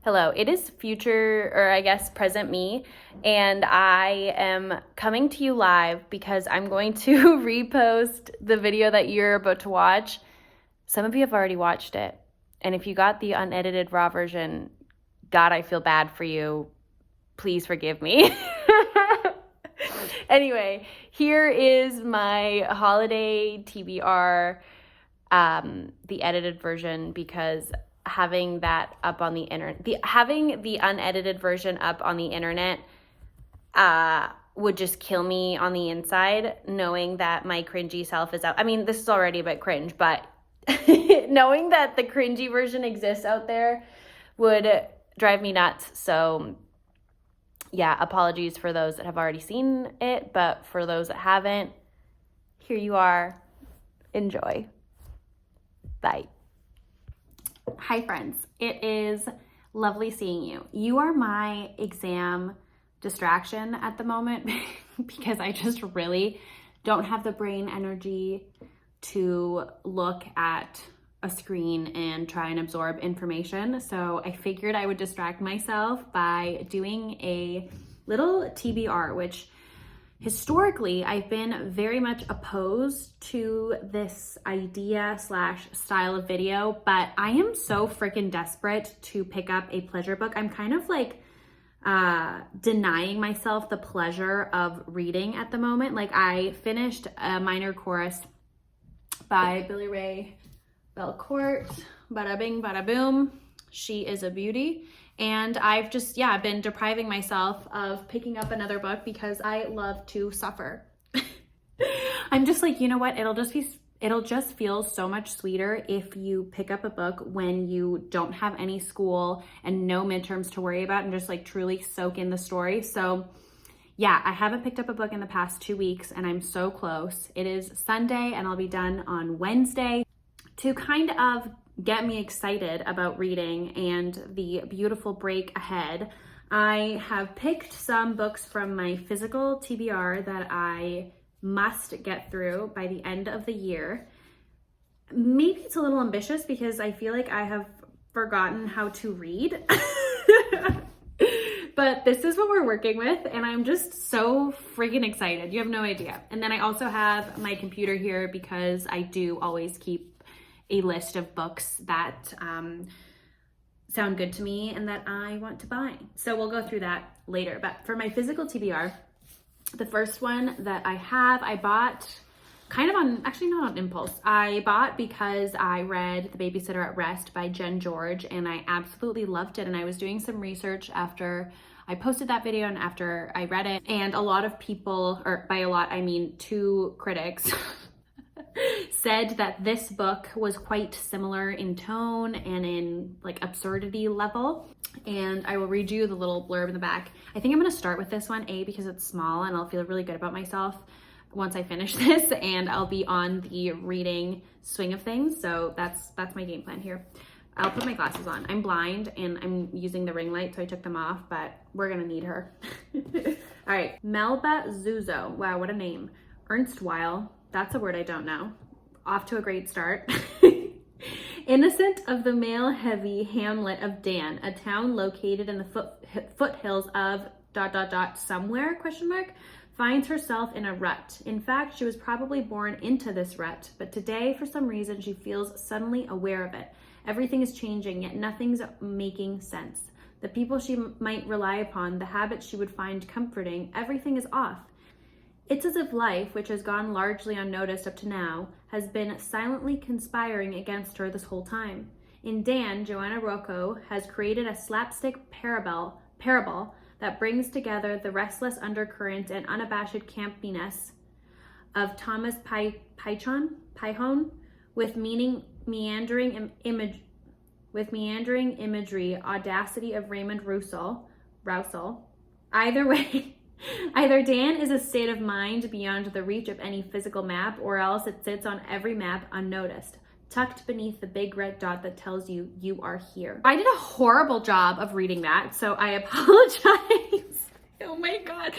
Hello, it is future, or I guess present me, and I am coming to you live because I'm going to repost the video that you're about to watch. Some of you have already watched it, and if you got the unedited raw version, God, I feel bad for you. Please forgive me. Anyway, here is my holiday TBR, the edited version, because having that up on the internet, having the unedited version up on the internet would just kill me on the inside, knowing that my cringy self is out. I mean, this is already a bit cringe, but knowing that the cringy version exists out there would drive me nuts. So yeah, apologies for those that have already seen it, but for those that haven't, here you are. Enjoy. Bye. Hi friends, it is lovely seeing you. You are my exam distraction at the moment because I just really don't have the brain energy to look at a screen and try and absorb information. So I figured I would distract myself by doing a little TBR, which historically, I've been very much opposed to this idea / style of video, but I am so freaking desperate to pick up a pleasure book. I'm kind of like denying myself the pleasure of reading at the moment. Like I finished A Minor Chorus by Billy Ray Belcourt. Bada bing, bada boom. She is a beauty. And I've just, been depriving myself of picking up another book because I love to suffer. I'm just like, you know what? It'll just feel so much sweeter if you pick up a book when you don't have any school and no midterms to worry about and just like truly soak in the story. So yeah, I haven't picked up a book in the past 2 weeks and I'm so close. It is Sunday and I'll be done on Wednesday. To kind of get me excited about reading and the beautiful break ahead, I have picked some books from my physical TBR that I must get through by the end of the year. Maybe it's a little ambitious because I feel like I have forgotten how to read. But this is what we're working with and I'm just so freaking excited. You have no idea. And then I also have my computer here because I do always keep a list of books that sound good to me and that I want to buy. So we'll go through that later. But for my physical TBR, the first one that I bought kind of on, actually not on impulse. I bought because I read The Babysitter at Rest by Jen George and I absolutely loved it. And I was doing some research after I posted that video and after I read it. And a lot of people, or by a lot, I mean 2 critics, said that this book was quite similar in tone and in like absurdity level. And I will read you the little blurb in the back. I think I'm going to start with this one, because it's small and I'll feel really good about myself once I finish this and I'll be on the reading swing of things. So that's my game plan here. I'll put my glasses on. I'm blind and I'm using the ring light, so I took them off, but we're going to need her. All right. Melba Zuzo. Wow, what a name. Ernst Weil. That's a word I don't know. Off to a great start. Innocent of the male-heavy hamlet of Dan, a town located in the foothills of ... somewhere, ? Finds herself in a rut. In fact, she was probably born into this rut, but today, for some reason, she feels suddenly aware of it. Everything is changing, yet nothing's making sense. The people she might rely upon, the habits she would find comforting, everything is off. It's as if life, which has gone largely unnoticed up to now, has been silently conspiring against her this whole time. In Dan, Joanna Ruocco has created a slapstick parable that brings together the restless undercurrent and unabashed campiness of Thomas Pynchon with meandering imagery, audacity of Raymond Roussel. Either way, either Dan is a state of mind beyond the reach of any physical map, or else it sits on every map unnoticed, tucked beneath the big red dot that tells you you are here. I did a horrible job of reading that, so I apologize. Oh my God.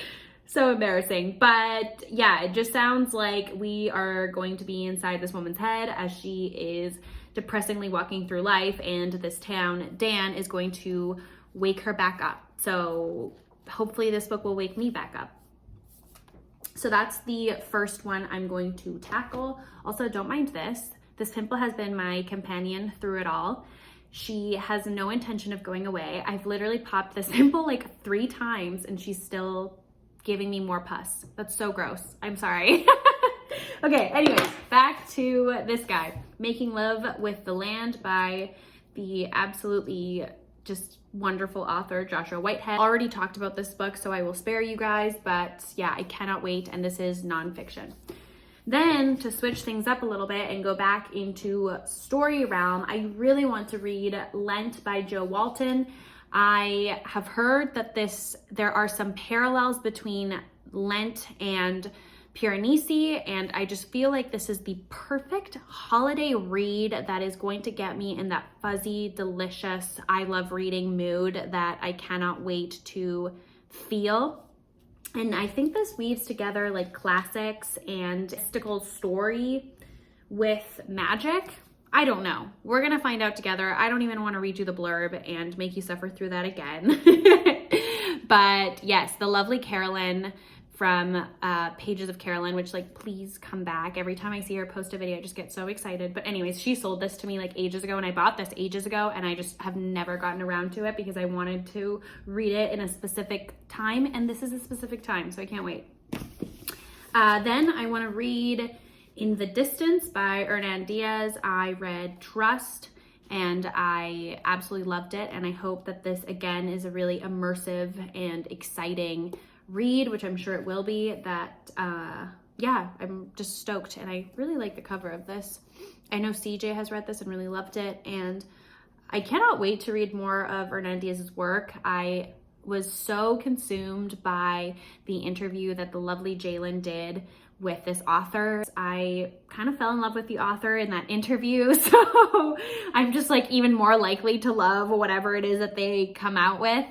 So embarrassing. But yeah, it just sounds like we are going to be inside this woman's head as she is depressingly walking through life, and this town, Dan, is going to wake her back up. So hopefully this book will wake me back up. So that's the first one I'm going to tackle. Also, don't mind this. This pimple has been my companion through it all. She has no intention of going away. I've literally popped this pimple like 3 times and she's still giving me more pus. That's so gross. I'm sorry. Okay, anyways, back to this guy. Making Love with the Land by the absolutely just wonderful author, Joshua Whitehead. Already talked about this book, so I will spare you guys, but yeah, I cannot wait, and this is nonfiction. Then, to switch things up a little bit and go back into story realm, I really want to read Lent by Jo Walton. I have heard that there are some parallels between Lent and Piranesi, and I just feel like this is the perfect holiday read that is going to get me in that fuzzy, delicious, I love reading mood that I cannot wait to feel. And I think this weaves together like classics and mystical story with magic. I don't know. We're gonna find out together. I don't even want to read you the blurb and make you suffer through that again. But yes, the lovely Carolyn from Pages of Carolyn, which like, please come back. Every time I see her post a video, I just get so excited. But anyways, she sold this to me like ages ago, and I bought this ages ago, and I just have never gotten around to it because I wanted to read it in a specific time, and this is a specific time, so I can't wait. Then I want to read In the Distance by Herdan Diaz. I read Trust, and I absolutely loved it, and I hope that this again is a really immersive and exciting read, which I'm sure it will be. That yeah, I'm just stoked, and I really like the cover of this. I know CJ has read this and really loved it, and I cannot wait to read more of Herdan Diaz's work. I was so consumed by the interview that the lovely Jalen did with this author. I kind of fell in love with the author in that interview, so I'm just like even more likely to love whatever it is that they come out with,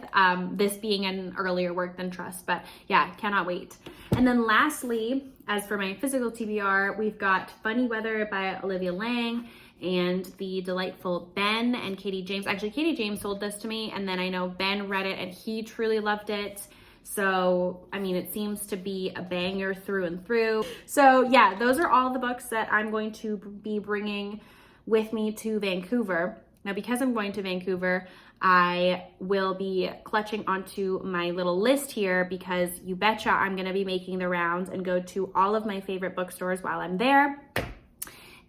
this being an earlier work than Trust. But yeah, cannot wait. And then lastly, as for my physical TBR, we've got Funny Weather by Olivia Liang and the delightful Ben and Katie James. Actually, Katie James sold this to me, and then I know Ben read it and he truly loved it. So, I mean, it seems to be a banger through and through. So yeah, those are all the books that I'm going to be bringing with me to Vancouver. Now, because I'm going to Vancouver, I will be clutching onto my little list here, because you betcha I'm going to be making the rounds and go to all of my favorite bookstores while I'm there.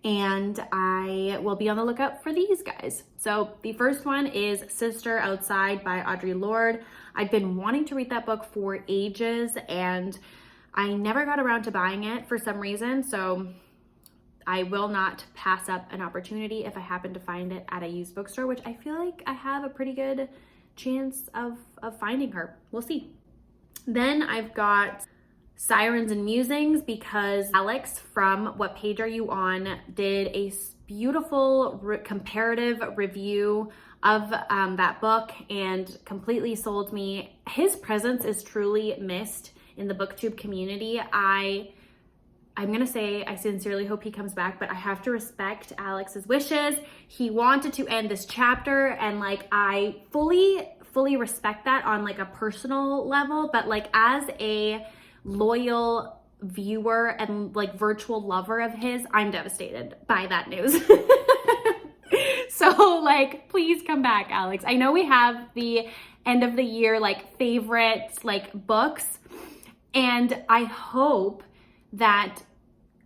And I will be on the lookout for these guys. So the first one is Sister Outside by Audre Lorde. I've been wanting to read that book for ages, and I never got around to buying it for some reason. So I will not pass up an opportunity if I happen to find it at a used bookstore, which I feel like I have a pretty good chance of finding her. We'll see. Then I've got Sirens and Musings, because Alex from What Page Are You On did a beautiful comparative review of that book and completely sold me. His presence is truly missed in the booktube community. I'm gonna say I sincerely hope he comes back, but I have to respect Alex's wishes. He wanted to end this chapter, and like I fully respect that on like a personal level, but like as a loyal viewer and like virtual lover of his, I'm devastated by that news. So like, please come back, Alex. I know we have the end of the year like favorite like books, and I hope that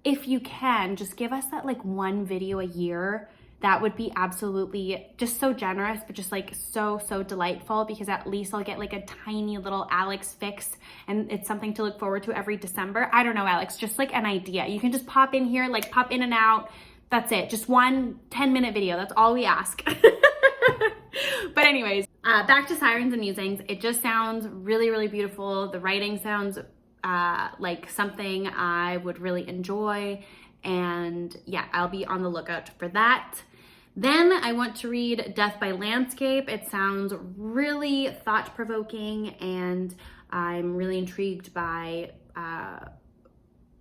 if you can just give us that like one video a year. That would be absolutely just so generous, but just like so delightful, because at least I'll get like a tiny little Alex fix, and it's something to look forward to every December. I don't know, Alex, just like an idea. You can just pop in here, like pop in and out. That's it. Just one 10-minute video. That's all we ask. But anyways, back to Sirens and Musings. It just sounds really beautiful. The writing sounds like something I would really enjoy. And yeah, I'll be on the lookout for that. Then I want to read Death by Landscape. It sounds really thought-provoking, and I'm really intrigued by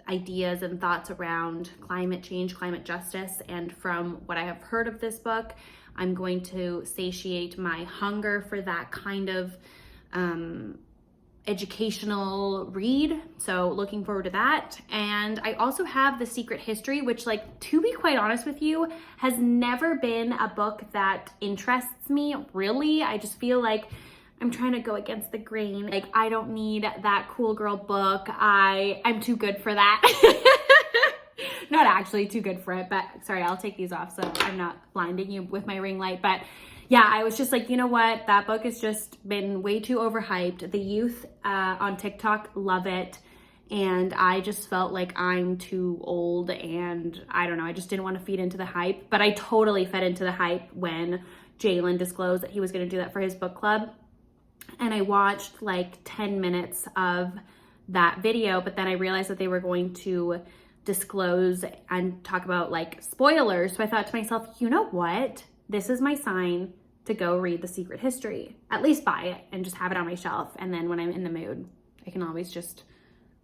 ideas and thoughts around climate change, climate justice. And from what I have heard of this book, I'm going to satiate my hunger for that kind of educational read. So looking forward to that. And I also have The Secret History, which, like, to be quite honest with you, has never been a book that interests me, really. I just feel like I'm trying to go against the grain. Like, I don't need that cool girl book. I'm too good for that. Not actually too good for it, but sorry, I'll take these off so I'm not blinding you with my ring light. But yeah, I was just like, you know what? That book has just been way too overhyped. The youth on TikTok love it. And I just felt like I'm too old, and I don't know, I just didn't want to feed into the hype. But I totally fed into the hype when Jalen disclosed that he was going to do that for his book club. And I watched like 10 minutes of that video, but then I realized that they were going to disclose and talk about like spoilers. So I thought to myself, you know what? This is my sign to go read The Secret History. At least buy it and just have it on my shelf. And then when I'm in the mood, I can always just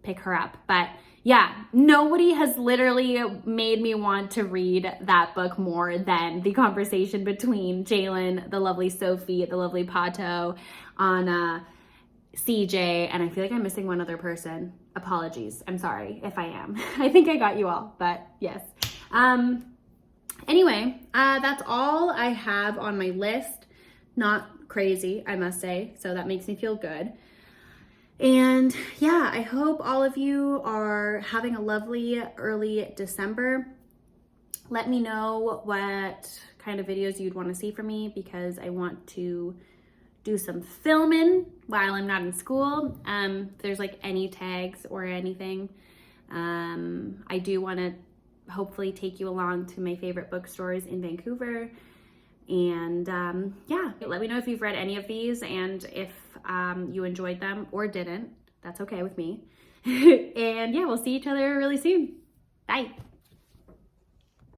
pick her up. But yeah, nobody has literally made me want to read that book more than the conversation between Jalen, the lovely Sophie, the lovely Pato, on CJ, and I feel like I'm missing one other person. Apologies. I'm sorry if I am. I think I got you all, but yes. Anyway, that's all I have on my list. Not crazy, I must say, so that makes me feel good. And yeah, I hope all of you are having a lovely early December. Let me know what kind of videos you'd want to see from me, because I want to do some filming while I'm not in school. If there's like any tags or anything, I do want to hopefully take you along to my favorite bookstores in Vancouver. And yeah, let me know if you've read any of these, and if you enjoyed them or didn't. That's okay with me. And yeah, we'll see each other really soon. Bye.